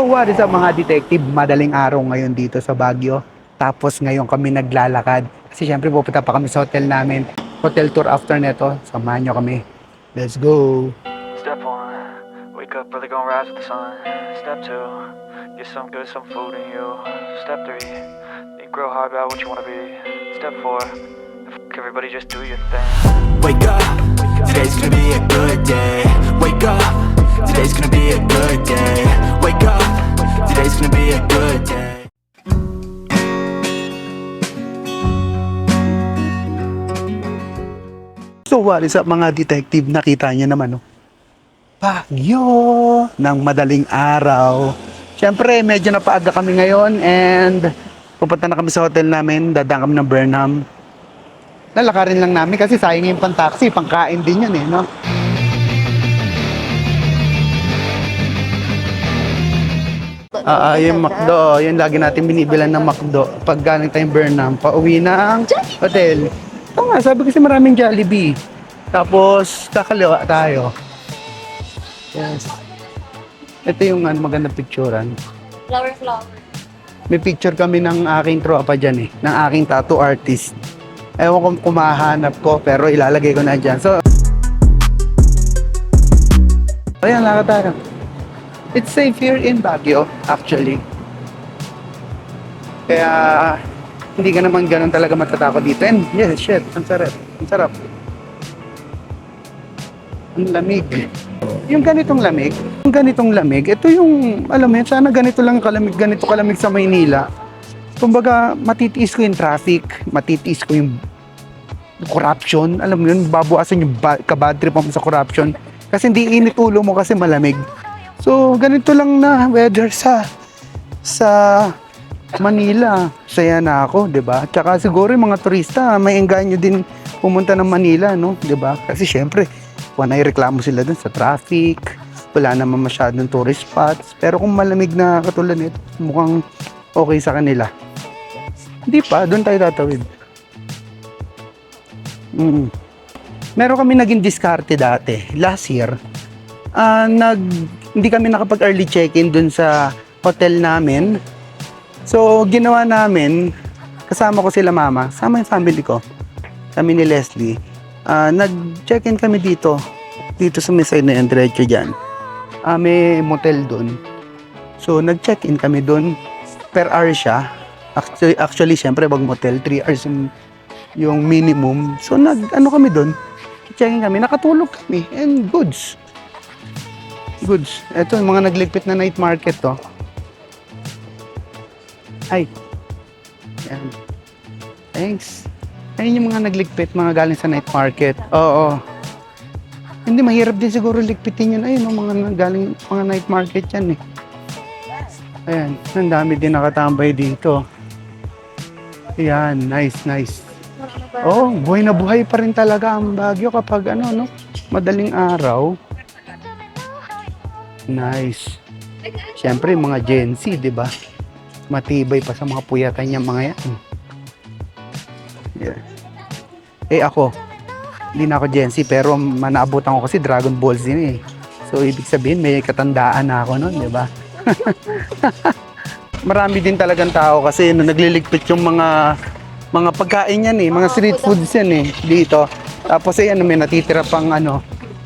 So what is up mga detective? Madaling araw ngayon dito sa Baguio. Tapos ngayon kami naglalakad. Kasi syempre pupunta pa kami sa hotel namin. Hotel tour after neto. Samahan nyo kami. Let's go! Step one, wake up early, gonna rise with the sun. Step two, get some good, some food in you. Step three, think real hard about what you wanna be. Step four, everybody just do your thing. Wake up, today's gonna be a good day. Wake up, today's gonna be a good day. Wake up, today's gonna be a good day. So what is up mga detective? Nakita niyo naman, no? Baguio ng madaling araw. Siyempre, medyo napaaga kami ngayon and pupunta na kami sa hotel namin. Dadaan kami ng Burnham. Lalakarin lang namin kasi sayang yung pang-taxi. Pangkain din yun eh, no? Yung McDo. Yun lagi natin binibilan ng McDo. Pag galing tayong Burnham, pauwi na ang hotel. Oo nga, sabi kasi maraming Jollibee. Tapos, kakaliwa tayo. Yes. Ito yung magandang picturean. Flower. May picture kami ng aking tropa dyan eh. Ng aking tattoo artist. Ewan kung kumahanap ko, pero ilalagay ko na dyan. So, ayan, lakad tayo. It's safe here in Baguio, actually. Kaya, hindi ka naman ganun talaga matatakot dito. And yes, shit, ang sarap. Ang sarap. Ang lamig. Yung ganitong lamig, ito yung, alam mo yun, sana ganito lang kalamig, ganito kalamig sa Maynila. Kumbaga, matitiis ko yung traffic, matitiis ko yung corruption, alam mo yun, babawasan yung kabad trip mo sa corruption. Kasi hindi init ulo mo kasi malamig. So, ganito lang na weather sa Manila. Saya na ako, 'di ba? Tsaka siguro yung mga turista, may engganyo din pumunta ng Manila, no? 'Di ba? Kasi syempre, wanay reklamo sila dun sa traffic. Wala naman masyadong tourist spots. Pero kung malamig na katulad nito, mukhang okay sa kanila. Hindi pa, doon tayo tatawid. Meron kami naging diskarte dati, last year. Hindi kami nakapag-early check-in dun sa hotel namin. So, ginawa namin, kasama ko sila mama, sama yung family ko, kami ni Leslie. Nag-check-in kami dito sa may side na yan, diretso dyan. May motel dun. So, nag-check-in kami dun. Per hour siya. Actually, syempre, pag motel, 3 hours yung minimum. So, kami dun. Check-in kami. Nakatulog kami. And goods. Ito, yung mga nagligpit na night market to. Ay. Yan. Thanks. Ayun yung mga nagligpit, mga galing sa night market. Oo. Hindi, mahirap din siguro ligpitin yun. Ayun, mga galing, mga night market yan eh. Ayan, ang dami din nakatambay dito. Ayan, nice. Oh, buhay na buhay pa rin talaga ang Baguio kapag madaling araw. Nice. Siyempre, mga Gen Z, di ba? Matibay pa sa mga puyatan niya mga yan. Yeah. Ako, hindi na ako Gen Z, pero manaabutan ko kasi Dragon Ball Z eh. So, ibig sabihin, may katandaan na ako nun, di ba? Marami din talagang tao kasi nagliligpit yung mga pagkain yan eh, mga street foods yan eh, dito. Tapos may natitira pang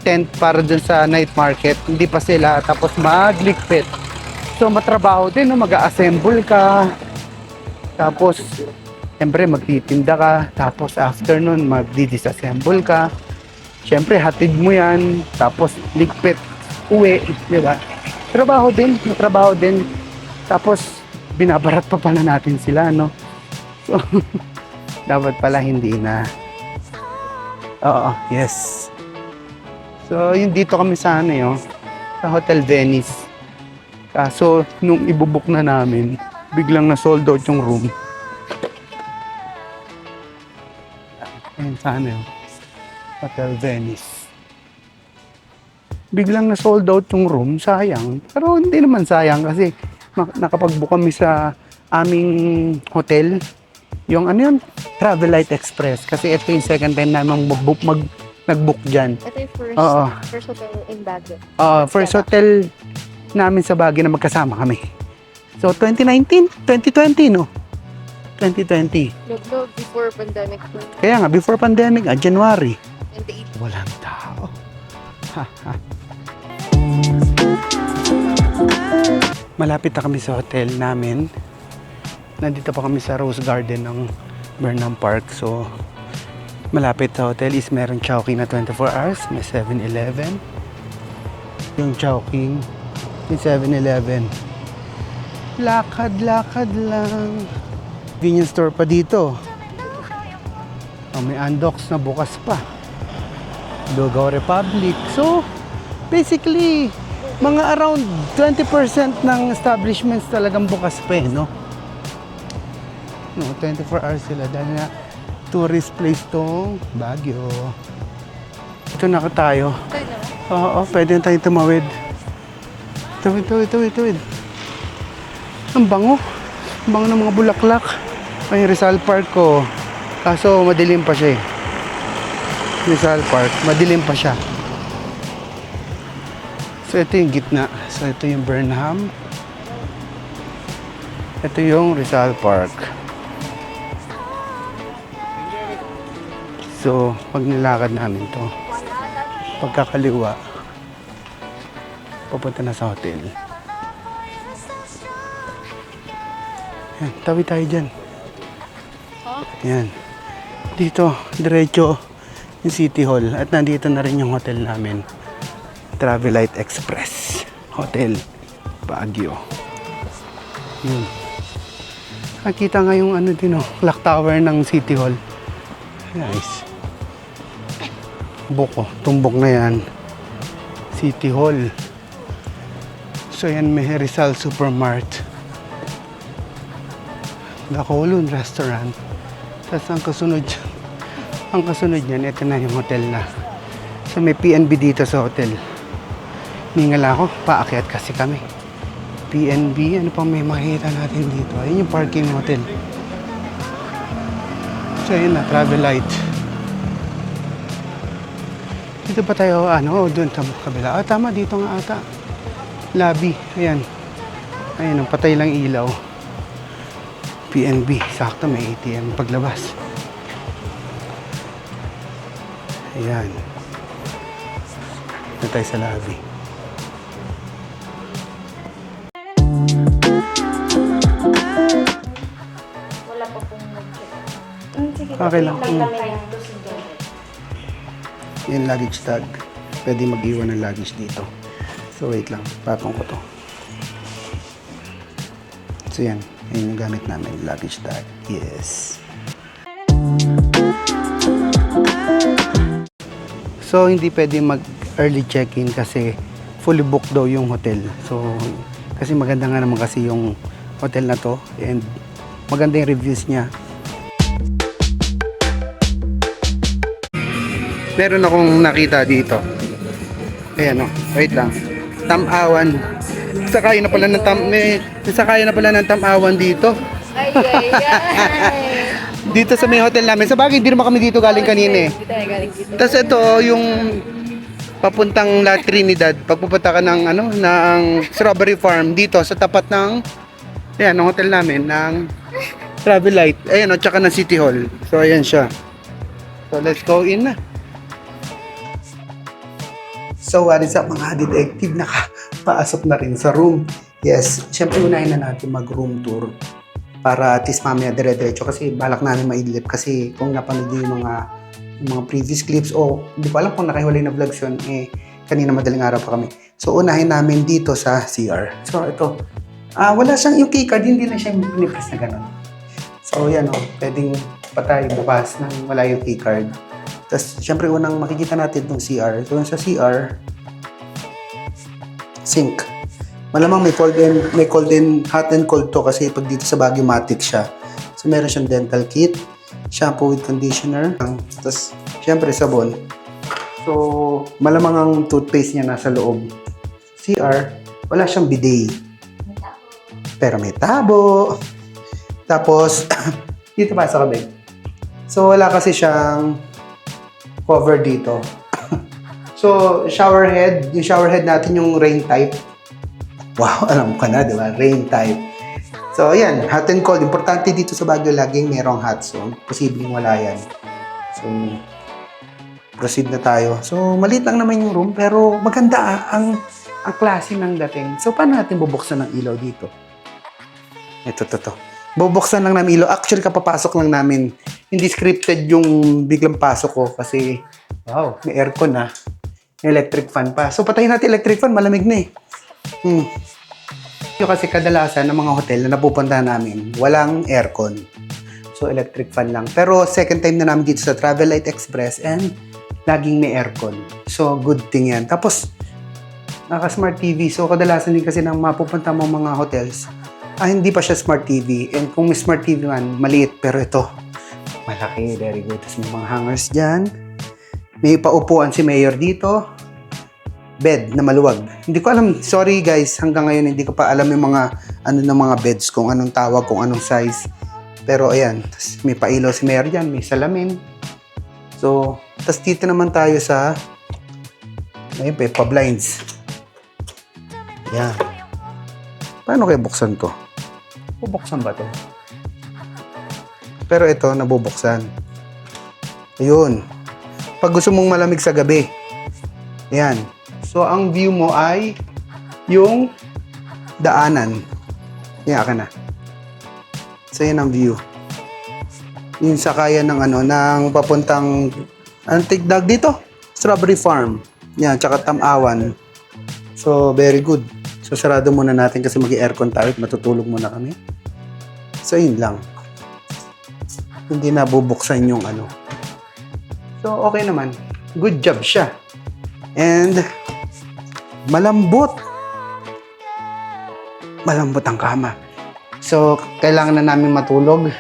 tent para dun sa night market, hindi pa sila, tapos magligpit. So matrabaho din, mag-a-assemble ka, tapos siyempre magtitinda ka, tapos after nun magdi-disassemble ka, siyempre hatid mo yan, tapos ligpit, uwi, di ba? Trabaho din, tapos binabarat pa pala natin sila, no? So, dapat pala hindi na. Oo, yes. So, yun dito kami sa sa Hotel Venice. Kaso, nung ibubuk na namin, biglang na-sold out yung room. Ayun sa Hotel Venice. Biglang na-sold out yung room, sayang. Pero hindi naman sayang kasi nakapag-book kami sa aming hotel. Yung Travel Light Express. Kasi ito yung second time namin nag-book dyan. Ito yung Oo. first hotel in Baguio. First hotel namin sa Baguio na magkasama kami. So, 2020, no? 2020. Log before pandemic. Kaya nga, before pandemic, January. 28. Walang tao. Malapit na kami sa hotel namin. Nandito pa kami sa Rose Garden ng Burnham Park. So, malapit sa hotel is meron Chowking na 24 hours. May 7-Eleven. Yung Chowking, may 7-Eleven. Lakad-lakad lang. Convenience store pa dito. Oh, may Andox na bukas pa. Lugaw Republic. So, basically, mga around 20% ng establishments talagang bukas pa no? No, 24 hours sila dahil na tourist place tong Baguio. Ito na tayo. Oo, pwede na tayong tumawid. Tawid. Ang bango. Ang bango ng mga bulaklak. May Rizal Park ko. Kaso madilim pa siya eh. Rizal Park, madilim pa siya. So ito yung gitna. So ito yung Burnham. Ito yung Rizal Park. So pag nilakad namin to, pagkakaliwa, papunta na sa hotel. Yan, tawid tayo dyan. Yan. Dito, diretso yung City Hall. At nandito na rin yung hotel namin. Travelite Express Hotel, Baguio. Yun. Nakita nga yung ano din, clock tower ng City Hall. Nice. Buko, tumbok na yan. City Hall. So yan, may Rizal Supermart. Nakulun Restaurant. Tapos ang kasunod yan, ito na yung hotel na. So may PNB dito sa hotel. Ningal ako, paakyat kasi kami. PNB, ano pang may makikita natin dito? Ayun yung parking hotel. So yun na, Travelite. Dito pa tayo, doon sa kabila. Tama, dito nga ata. Lobby, ayan. Ayan, ang patay lang ilaw. PNB, sakto may ATM paglabas. Ayan. Dito tayo sa lobby. Wala pa pong mag-check. Okay lang. Yan, luggage tag. Pwede mag-iwan ng luggage dito. So wait lang, patong ko to. So yan, yun yung gamit namin, luggage tag. Yes. So hindi pwede mag-early check-in kasi fully booked daw yung hotel. So kasi maganda nga naman kasi yung hotel na to and maganda yung reviews niya. Meron akong nakita dito. Ayan wait lang. Tamawan. Sakay na pala ng Tamawan dito. Ay. Dito sa may hotel namin. Sa bagay, hindi naman kami dito galing kanina eh. Hindi tayo galing dito. Tapos ito, yung papuntang La Trinidad. Pagpupunta ka ng, ng Strawberry Farm dito sa tapat ng, ng hotel namin, ng Travelite. Ayan, at saka ng City Hall. So, ayan siya. So, let's go in na. So, what is up mga detective? Nakapasok na rin sa room. Yes, syempre unahin na natin mag-room tour para at least mamaya dire-diretso kasi balak namin maidlip kasi kung napanood yung mga previous clips o hindi ko alam kung nakahiwalay na vlogs yun kanina madaling araw pa kami. So, unahin namin dito sa CR. So, ito. Wala siyang yung keycard, hindi na siya pinipress na ganun. So, yan pwedeng patay bukas nang wala yung keycard. Tapos, syempre, unang makikita natin itong CR. So, sa CR, sink. Malamang may cold and hot and cold to kasi pag dito sa Baguio matic siya. So, meron siyang dental kit, shampoo with conditioner, tapos, syempre, sabon. So, malamang ang toothpaste niya nasa loob. CR, wala siyang bidet. Pero may tabo. Tapos, dito pa sa kabig. So, wala kasi siyang cover dito. So, shower head. Yung shower head natin yung rain type. Wow, alam ka na, di ba? Rain type. So, ayan, hot and cold. Importante dito sa Baguio, laging merong hot. So, posibleng wala yan. So, proceed na tayo. So, maliit lang naman yung room, pero maganda ang klase ng dating. So, paano natin bubuksan ng ilaw dito? Ito. Bubuksan lang namin ilaw. Actually, kapapasok lang namin. Hindi scripted yung biglang pasok ko kasi, wow, may aircon na. May electric fan pa. So, patayin natin electric fan. Malamig na eh. Yung kasi kadalasan ng mga hotel na napupuntahan namin, walang aircon. So, electric fan lang. Pero, second time na namin dito sa Travel Light Express and laging may aircon. So, good thing yan. Tapos, naka-smart TV. So, kadalasan din kasi nang mapupunta mo mga hotels, hindi pa siya smart TV. And kung may smart TV man, maliit. Pero ito, malaki. Very good. Tapos may mga hangers dyan. May paupuan si Mayor dito. Bed na maluwag. Hindi ko alam. Sorry guys, hanggang ngayon hindi ko pa alam yung mga ng mga beds, kung anong tawag, kung anong size. Pero ayan, tas may pailaw si Mayor dyan, may salamin. So, tas dito naman tayo sa ayun, pa-blinds. Yan. Paano kaya buksan to? Bubuksan ba to? Pero ito, nabubuksan. Ayun. Pag gusto mong malamig sa gabi. Yan. So, ang view mo ay yung daanan. Yan ka na. So, yan ang view. Yung sakayan ng ng papuntang, anong tigdag dito? Strawberry Farm. Yan, tsaka Tamawan. So, very good. So, sarado muna natin kasi mag-aircon tayo at matutulog muna kami. So, yun lang. Hindi na bubuksan yung So, okay naman. Good job siya. And, malambot. Malambot ang kama. So, kailangan na namin matulog.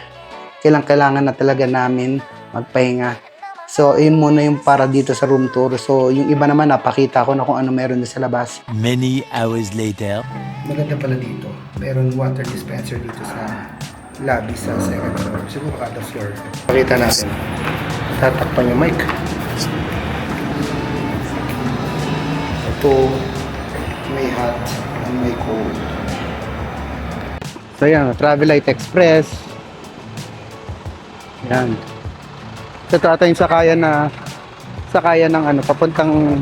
Kailangan na talaga namin magpahinga. So, yun muna yung para dito sa room tour. So, yung iba naman, napakita ko na kung ano meron doon sa labas. Many hours later. Maganda pala dito. Meron water dispenser dito sa lobby sa second floor. Siguro kada floor. Pakita natin. Tatakpan yung mic. Ito, may hot and may cold. So yan, Travel Light Express. Yan. Ito ata yung sakayan ng papuntang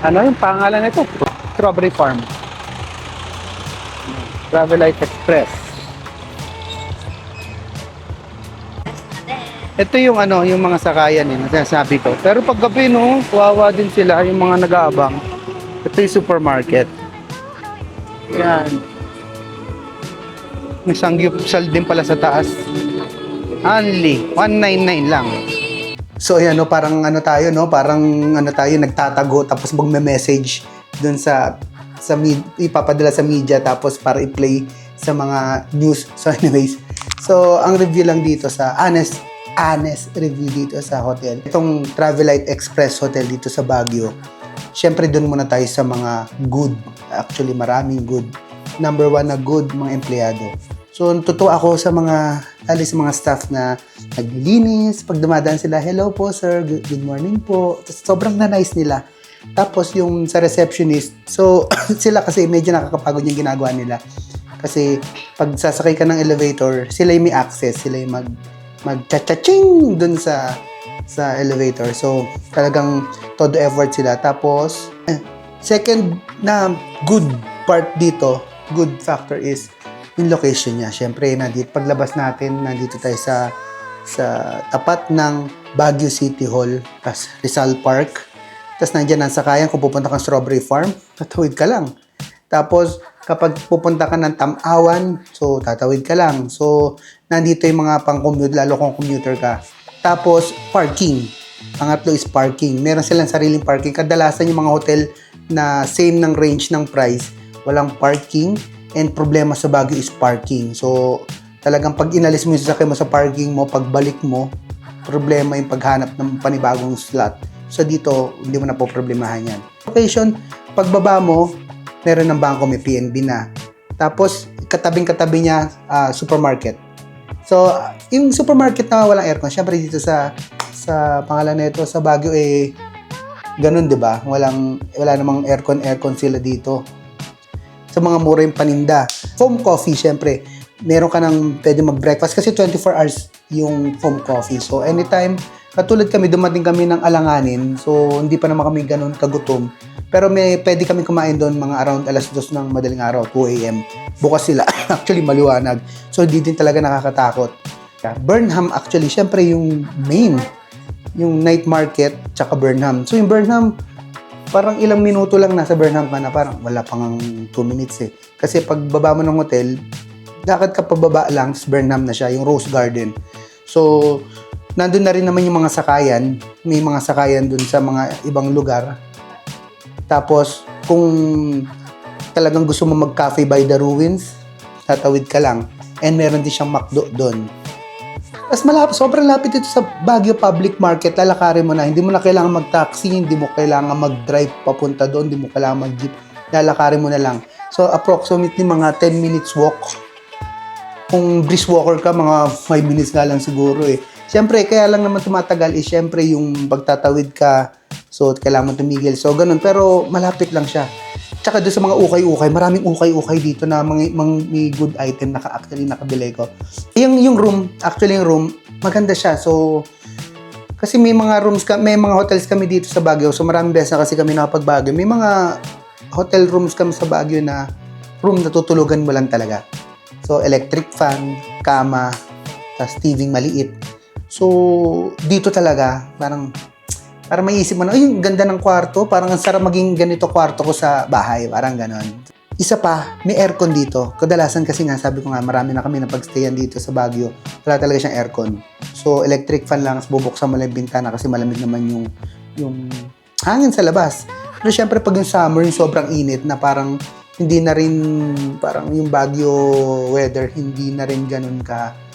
yung pangalan nito? Strawberry Farm. Travel Light Express. Ito yung yung mga sakayan na sinasabi ko. Pero pag gabi kawawa din sila yung mga nag-aabang. Ito yung supermarket. Yan. May sangyupsal din pala sa taas. Only 199 lang. So ayan parang tayo parang tayo nagtatago tapos magme-message doon sa ipapadala sa media tapos para i-play sa mga news. So anyways, so ang review lang dito sa honest review dito sa hotel. Itong Travel Light Express Hotel dito sa Baguio. Syempre doon muna tayo sa mga good. Actually maraming good. Number 1 na good mga empleyado. So, totoo ako sa mga staff na naglilinis. Pag dumadaan sila, hello po sir, good morning po. Sobrang na-nice nila. Tapos yung sa receptionist, so sila kasi medyo nakakapagod yung ginagawa nila. Kasi pag sasakay ka ng elevator, sila yung may access. Sila yung mag-cha-cha-ching dun sa elevator. So, talagang todo effort sila. Tapos, second na good part dito, good factor is yung location niya. Siyempre, paglabas natin, nandito tayo sa tapat ng Baguio City Hall, tas Rizal Park. Tas nandiyan ang sakayan kung pupunta kang Strawberry Farm, tatawid ka lang. Tapos, kapag pupunta ka ng Tamawan, so tatawid ka lang. So, nandito yung mga pang-commute, lalo kung commuter ka. Tapos, parking. Pangatlo is parking. Meron silang sariling parking. Kadalasan yung mga hotel na same ng range ng price, walang parking. And problema sa Baguio is parking. So, talagang pag inalis mo yung sasakyan mo sa parking mo, pagbalik mo, problema yung paghanap ng panibagong slot. So, dito, hindi mo na po problemahan yan. Location, pagbaba mo, meron ng bangko, may PNB na. Tapos, katabing-katabi niya, supermarket. So, yung supermarket na walang aircon, syempre dito sa pangalan nito sa Baguio, ganun, di ba? Wala namang aircon sila dito. sa mga mura yung paninda. Foam coffee, syempre, meron ka nang pwede mag-breakfast kasi 24 hours yung foam coffee. So, anytime, katulad kami, dumating kami ng alanganin. So, hindi pa naman kami ganun kagutom. Pero pwede kami kumain doon mga around alas 2 ng madaling araw, 2 a.m. Bukas sila. Actually, maliwanag. So, hindi din talaga nakakatakot. Burnham, actually, syempre yung main, yung night market, tsaka Burnham. So, yung Burnham, parang ilang minuto lang nasa Burnham ka na, parang wala pang 2 minutes eh. Kasi pag baba mo ng hotel, lakad ka pababa lang, Burnham na siya, yung Rose Garden. So, nandun na rin naman yung mga sakayan. May mga sakayan dun sa mga ibang lugar. Tapos, kung talagang gusto mo mag-cafe by the ruins, tatawid ka lang. And meron din siyang McDo doon. Tapos sobrang lapit ito sa Baguio Public Market, lalakarin mo na. Hindi mo na kailangan mag-taxi, hindi mo kailangan mag-drive papunta doon, hindi mo kailangan mag-jeep. Lalakarin mo na lang. So, approximately mga 10 minutes walk. Kung brisk walker ka, mga 5 minutes nga lang siguro eh. Siyempre, kaya lang naman tumatagal is siyempre yung pagtatawid ka, so kailangan mo tumigil. So, ganun. Pero malapit lang siya. Tsaka doon sa mga ukay-ukay, maraming ukay-ukay dito na may good item na actually nakabili ko. Yung room, actually yung room, maganda siya. So, kasi may mga rooms, may mga hotels kami dito sa Baguio. So, maraming beses na kasi kami nakapag-Baguio. May mga hotel rooms kami sa Baguio na room na tutulugan mo lang talaga. So, electric fan, kama, tas TV maliit. So, dito talaga, parang may isip mo na, ay, yung ganda ng kwarto, parang ang sarap maging ganito kwarto ko sa bahay, parang ganon. Isa pa, may aircon dito. Kadalasan kasi nga, sabi ko nga, marami na kami na pagstayan dito sa Baguio. Wala talaga siyang aircon. So, electric fan lang, bubuksan mo lang yung bintana kasi malamig naman yung hangin sa labas. Pero syempre, pag yung summer, yung sobrang init na parang hindi na rin, parang yung Baguio weather, hindi na rin ganon ka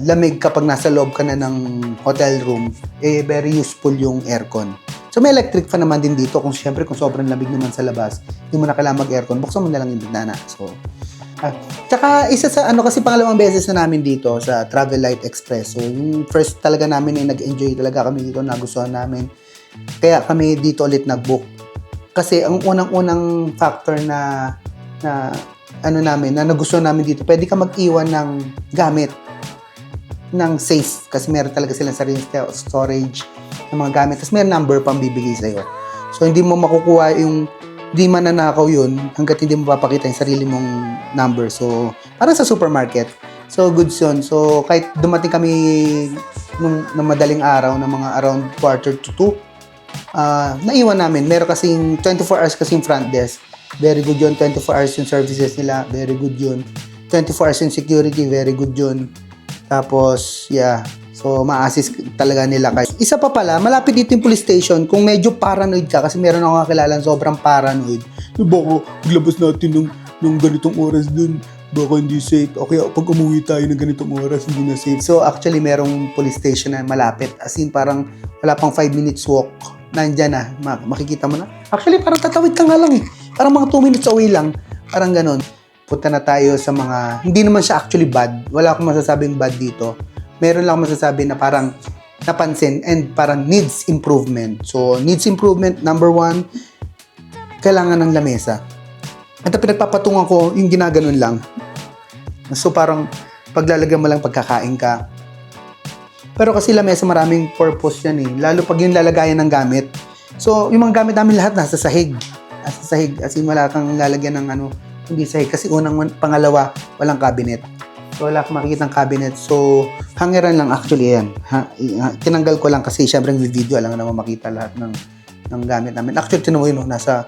lamig kapag nasa loob ka na ng hotel room, very useful yung aircon. So, may electric fan naman din dito kung sobrang lamig naman sa labas, hindi mo na kailangan mag-aircon, buksan mo na lang yung bintana. So, tsaka isa sa kasi pangalawang beses na namin dito sa Travel Light Express. So, yung first talaga namin ay nag-enjoy talaga kami dito, nagustuhan namin. Kaya kami dito ulit nag-book. Kasi ang unang-unang factor na nagustuhan namin dito, pwede ka mag-iwan ng gamit ng safe kasi meron talaga silang sariling storage ng mga gamit. Tapos may number pang bibigay sa'yo. So, hindi mo makukuha hindi mananakaw yun hanggat hindi mo papakita yung sarili mong number. So, parang sa supermarket. So, goods yun. So, kahit dumating kami nung madaling araw, na mga around 1:45, naiwan namin. Meron kasing 24 hours kasing front desk. Very good yun. 24 hours yung services nila. Very good yun. 24 hours yung security. Very good yun. Tapos, yeah. So, ma-assist talaga nila kayo. Isa pa pala, malapit dito yung police station. Kung medyo paranoid ka, kasi meron akong kakilala sobrang paranoid. Baka maglabas natin ng ganitong oras dun. Baka hindi safe. Okay, pag umuwi tayo ng ganitong oras, hindi na safe. So, actually, merong police station na malapit. As in, parang wala pang 5 minutes walk. Nandyan na. Makikita mo na. Actually, parang tatawid ka nga lang eh. Parang mga 2 minutes away lang. Parang ganon. Punta na tayo sa mga, hindi naman siya actually bad. Wala akong masasabing bad dito. Meron lang masasabi na parang napansin and parang needs improvement. So, needs improvement, number 1, kailangan ng lamesa. At pinagpapatungan ko, yung ginaganon lang. So, parang paglalagyan mo lang pagkakain ka. Pero kasi lamesa, maraming purpose yan eh. Lalo pag yung lalagayan ng gamit. So, yung mga gamit namin lahat nasa sahig. Nasa sahig. As in, wala kang lalagyan ng hindi sahig. Kasi pangalawa, walang cabinet. So, wala akong makikita ng cabinet. So, hangeran lang actually yan. Tinanggal ko lang kasi syempre yung video, alam naman makita lahat ng gamit namin. Actually, tinuwi nasa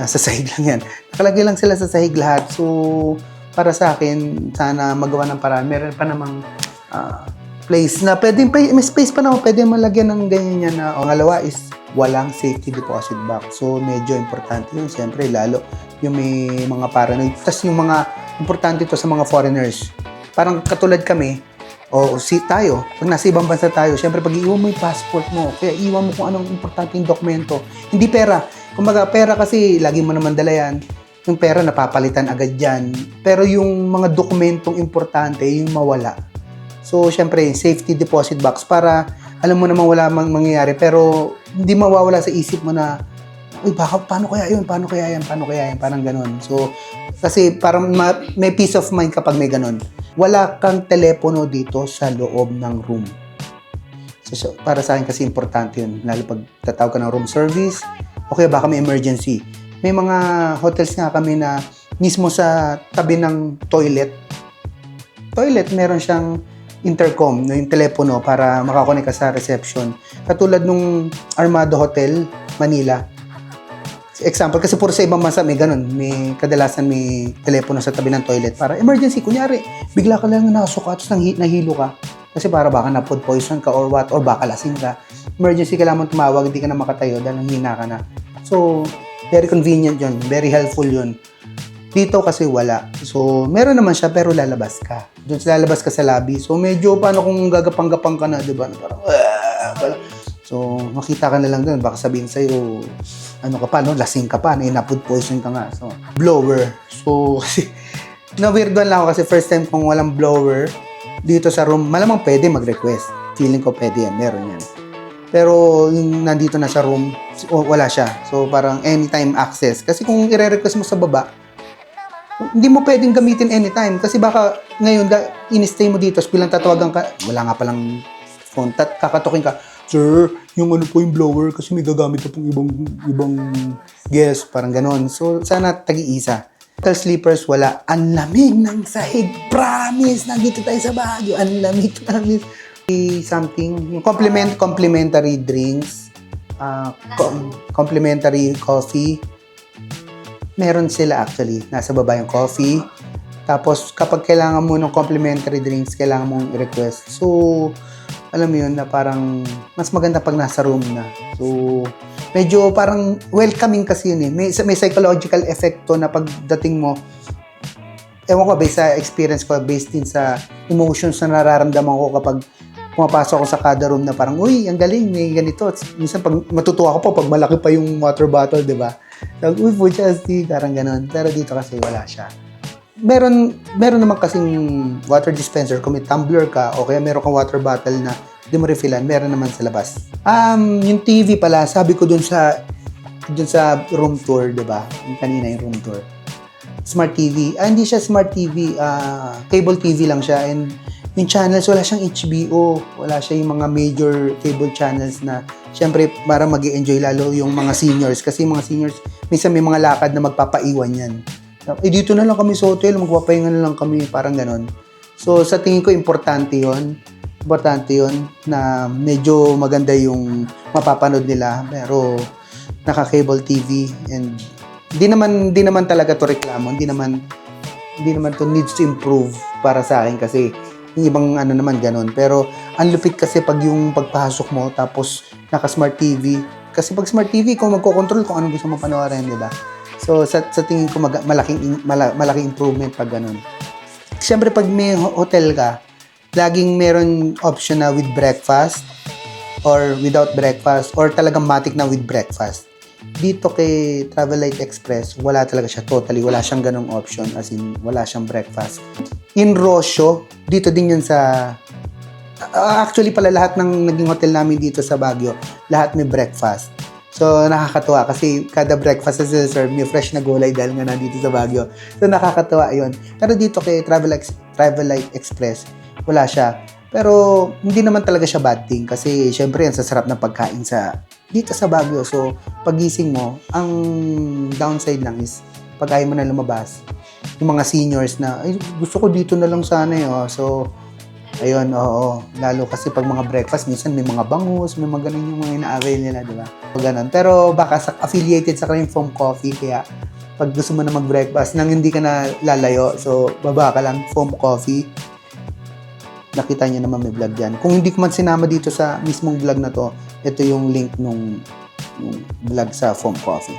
sahig lang yan. Nakalagay lang sila sa sahig lahat. So, para sa akin, sana magawa ng paraan. Meron pa namang place na may space pa naman, pwede malagyan ng ganyan yan na. Pangalawa is, walang safety deposit box. So, medyo importante yun. Siyempre, lalo yung may mga paranoid. Tapos yung mga importante ito sa mga foreigners. Parang katulad kami, tayo, pag nasa ibang bansa tayo, siyempre, pag iiwan mo yung passport mo, kaya iwan mo kung anong importante yung dokumento. Hindi pera. Kumbaga, pera kasi, lagi mo naman dala yan. Yung pera, napapalitan agad yan. Pero yung mga dokumentong importante, yung mawala. So, siyempre, safety deposit box para alam mo naman wala mangyayari pero hindi mawawala sa isip mo na uy, baka, paano kaya yun? Paano kaya yan? Paano kaya yan? Parang ganun. So, kasi parang may peace of mind kapag may ganun. Wala kang telepono dito sa loob ng room. So, para sa akin kasi importante yun. Lalo pag tatawag ka ng room service, o kaya baka may emergency. May mga hotels nga kami na mismo sa tabi ng toilet, meron siyang intercom, no, yung telepono para makakonect ka sa reception. Katulad nung Armado Hotel, Manila. Example, kasi puro sa ibang bansa may ganun. May kadalasan may telepono sa tabi ng toilet para emergency. Kunyari, bigla ka lang nakasuka at nahilo ka. Kasi para baka na food poison ka or what, or baka lasing ka. Emergency ka lamang tumawag, hindi ka na makatayo dahil hina ka na. So, very convenient yun. Very helpful yun. Dito kasi wala. So, meron naman siya pero lalabas ka. Doon lalabas ka sa lobby. So, medyo paano kung gagapang-gapang ka na, di ba? Parang, so, makita ka na lang doon. Baka sabihin sa'yo, ano ka pa, no? Lasing ka pa, na-food poison ka nga. So, blower. So, kasi, na-weirdoan lang ako kasi first time kung walang blower dito sa room. Malamang pwede mag-request. Feeling ko pwede yan. Meron yan. Pero, yung nandito na sa room, wala siya. So, parang anytime access. Kasi kung i-request mo sa baba, hindi mo pwedeng gamitin anytime kasi baka ngayon in-stay mo dito bilang tatawagan ka, wala nga palang phone, kakatukin ka, sir, yung ano po yung blower kasi may gagamit na pong ibang guest, parang ganon. So, sana tagi-isa. Hotel sleepers, wala. Ang lamig ng sahig. Promise! Nandito tayo sa Baguio. Ang lamig, promise. Something, yung complimentary drinks, complimentary coffee. Meron sila actually. Nasa baba yung coffee. Tapos, kapag kailangan mo ng complimentary drinks, kailangan mong i-request. So, alam mo yun na parang mas maganda pag nasa room na. So, medyo parang welcoming kasi yun eh. May psychological effect to na pagdating mo. Ewan ko, based sa experience ko, based din sa emotions na nararamdaman ko kapag pumapasok ako sa kada room na parang, uy, ang galing, may ganito. Minsan, pag matutuwa ko pa, pag malaki pa yung water bottle, di ba? So, uy, puchasti, parang ganun. Pero dito kasi wala siya. Meron naman kasing water dispenser. Kung may tumbler ka, o kaya meron kang water bottle na hindi mo refillan, meron naman sa labas. Yung TV pala, sabi ko dun sa room tour, di ba? Yung kanina yung room tour. Smart TV. Hindi siya smart TV. Cable TV lang siya. And yung channels, wala siyang HBO. Wala siya yung mga major cable channels na syempre para mag-i-enjoy lalo yung mga seniors. Kasi yung mga seniors, minsan may mga lakad na magpapaiwan yan. Dito na lang kami sa hotel, magpapahinga na lang kami, parang ganon. So, sa tingin ko, importante yon na medyo maganda yung mapapanood nila. Pero, naka-cable TV and di naman talaga to reklamo. Hindi naman to needs to improve para sa akin kasi yung ibang ano naman ganon. Pero, ang lupit kasi pag yung pagpasok mo tapos naka-smart TV. Kasi pag smart TV, ikaw magkocontrol kung anong gusto mo panoorin, di ba? So, sa tingin ko, malaking improvement pag ganun. Siyempre, pag may hotel ka, laging meron option na with breakfast or without breakfast or talagang matik na with breakfast. Dito kay Travel Light Express, wala talaga siya totally. Wala siyang ganung option as in, wala siyang breakfast. In Rocio, dito din yun sa... actually pala, lahat ng naging hotel namin dito sa Baguio, lahat may breakfast. So, nakakatuwa kasi kada breakfast na serve may fresh na gulay dahil nga nandito sa Baguio. So, nakakatuwa yun. Pero dito kay Travel Light Express, wala siya. Pero, hindi naman talaga siya bad thing kasi syempre yan, sasarap na pagkain dito sa Baguio. So, pagising mo, ang downside lang is pag ayaw mo na lumabas, yung mga seniors na, ay, gusto ko dito na lang sana eh. Oh. So, ayun, oo. Lalo kasi pag mga breakfast, minsan may mga bangus, may mga ganun yung mga ina-avail nila, di ba? O ganun. Pero baka affiliated sa kanyang Foam Coffee, kaya pag gusto mo na mag-breakfast, nang hindi ka na lalayo, so baba ka lang, Foam Coffee. Nakita niyo naman may vlog yan. Kung hindi ko man sinama dito sa mismong vlog na to, ito yung link nung vlog sa Foam Coffee.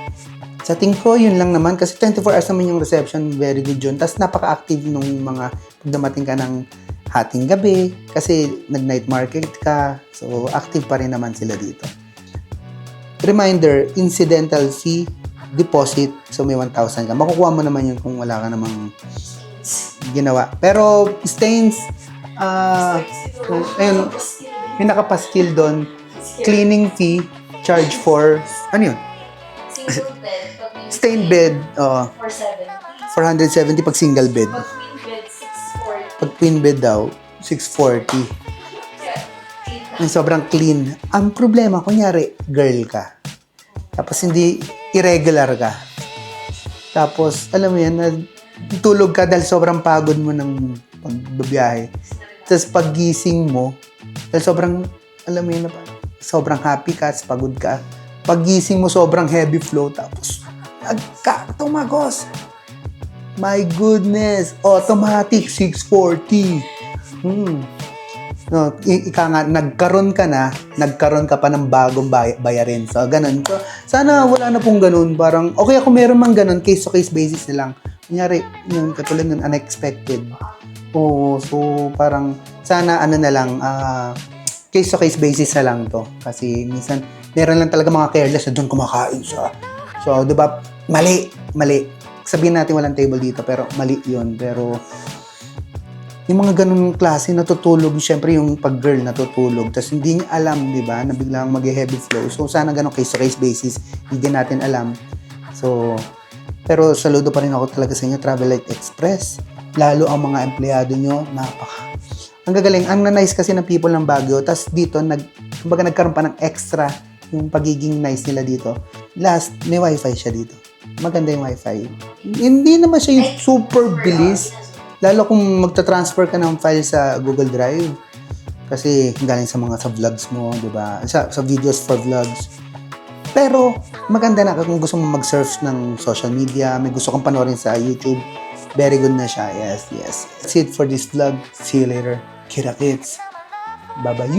Sa tingin ko, yun lang naman. Kasi 24 hours naman yung reception, very good yun. Tapos napaka-active nung mga pag dumating ka ng hating gabi kasi nag-night market ka. So, active pa rin naman sila dito. Reminder, incidental fee, deposit. So, may 1,000 ka. Makukuha mo naman yun kung wala ka namang ginawa. Pero, stains, ayun, may nakapastil doon. Cleaning fee, charge for, ano yun? Single bed, pag may Stained bed, 470 470. pag single bed. Pag queen bed, 640. Pag queen bed daw, 640. Yeah. Clean na. Yung sobrang clean. Ang problema, kunyari, girl ka. Tapos hindi irregular ka. Tapos, alam mo yan, tulog ka dahil sobrang pagod mo ng pagbabiyahe. Tapos paggising mo, dahil sobrang, alam mo yun, sobrang happy ka, pagod ka. Paggising mo, sobrang heavy flow. Tapos, tumagos. My goodness. Automatic 640. No, ika nga, nagkaroon ka pa ng bagong bayarin. So, ganun. So, sana wala na pong ganun. Parang, okay ako meron mang ganun, case-to-case basis na lang. Kunyari, yun, katulad ng unexpected. Oo, so, parang, sana ano na lang, case-to-case basis na lang to. Kasi, minsan, meron lang talaga mga careless na doon kumakain siya. So, di ba, mali. Sabihin natin walang table dito, pero mali yun. Pero, yung mga ganun klase, natutulog, syempre yung pag-girl natutulog, tapos hindi niya alam, di ba, na biglang mag-heavy flow. So, sana ganun case-to-case basis, hindi natin alam. So, pero saludo pa rin ako talaga sa inyo, Travel Light Express. Lalo ang mga empleyado nyo, ang gagaling. Ang na-nice kasi ng people ng Baguio, tapos dito, kumbaga nagkaroon pa ng extra yung pagiging nice nila dito. Last, may wifi siya dito. Maganda yung wifi. Hindi naman siya yung super bilis. Lalo kung magta-transfer ka ng file sa Google Drive. Kasi galing sa vlogs mo, di ba? Sa videos for vlogs. Pero maganda na kung gusto mo mag-surf ng social media, may gusto kang panoorin sa YouTube. Very good na siya. Yes. That's it for this vlog. See you later. Kita kits. Bye-bye.